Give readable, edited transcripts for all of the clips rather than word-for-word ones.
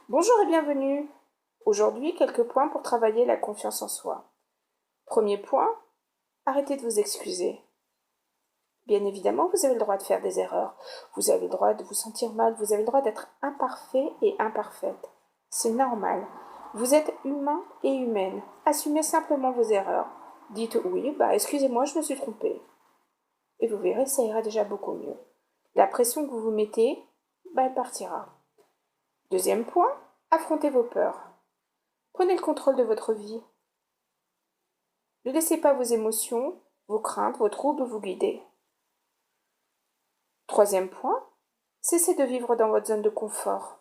Bonjour et bienvenue. Aujourd'hui, quelques points pour travailler la confiance en soi. Premier point, arrêtez de vous excuser. Bien évidemment, vous avez le droit de faire des erreurs. Vous avez le droit de vous sentir mal. Vous avez le droit d'être imparfait et imparfaite. C'est normal. Vous êtes humain et humaine. Assumez simplement vos erreurs. Dites oui, excusez-moi, je me suis trompée. Et vous verrez, ça ira déjà beaucoup mieux. La pression que vous vous mettez, elle partira. Deuxième point, affrontez vos peurs. Prenez le contrôle de votre vie. Ne laissez pas vos émotions, vos craintes, vos troubles vous guider. Troisième point, cessez de vivre dans votre zone de confort.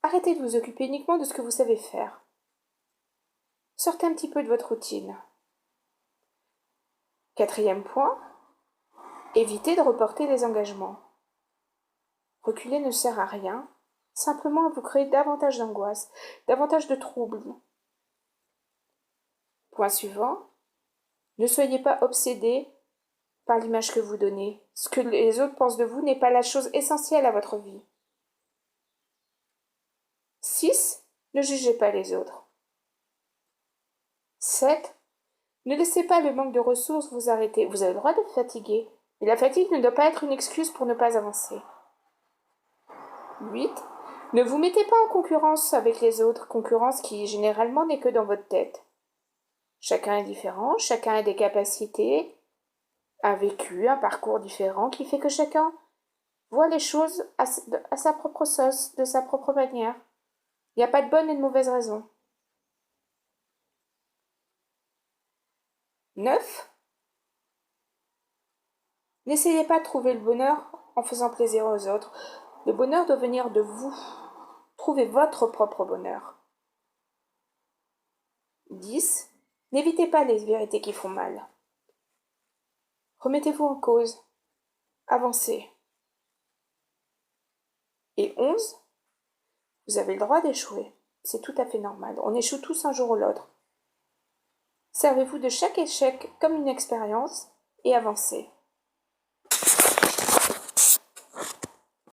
Arrêtez de vous occuper uniquement de ce que vous savez faire. Sortez un petit peu de votre routine. Quatrième point, évitez de reporter les engagements. Reculer ne sert à rien, simplement à vous créer davantage d'angoisse, davantage de troubles. Point suivant, ne soyez pas obsédé par l'image que vous donnez. Ce que les autres pensent de vous n'est pas la chose essentielle à votre vie. 6. Ne jugez pas les autres. 7. Ne laissez pas le manque de ressources vous arrêter. Vous avez le droit d'être fatigué, mais la fatigue ne doit pas être une excuse pour ne pas avancer. 8. Ne vous mettez pas en concurrence avec les autres, concurrence qui généralement n'est que dans votre tête. Chacun est différent, chacun a des capacités, un vécu, un parcours différent qui fait que chacun voit les choses à sa propre sauce, de sa propre manière. Il n'y a pas de bonne et de mauvaise raison. 9. N'essayez pas de trouver le bonheur en faisant plaisir aux autres. Le bonheur doit venir de vous. Trouvez votre propre bonheur. 10. N'évitez pas les vérités qui font mal. Remettez-vous en cause. Avancez. Et 11. Vous avez le droit d'échouer. C'est tout à fait normal. On échoue tous un jour ou l'autre. Servez-vous de chaque échec comme une expérience et avancez.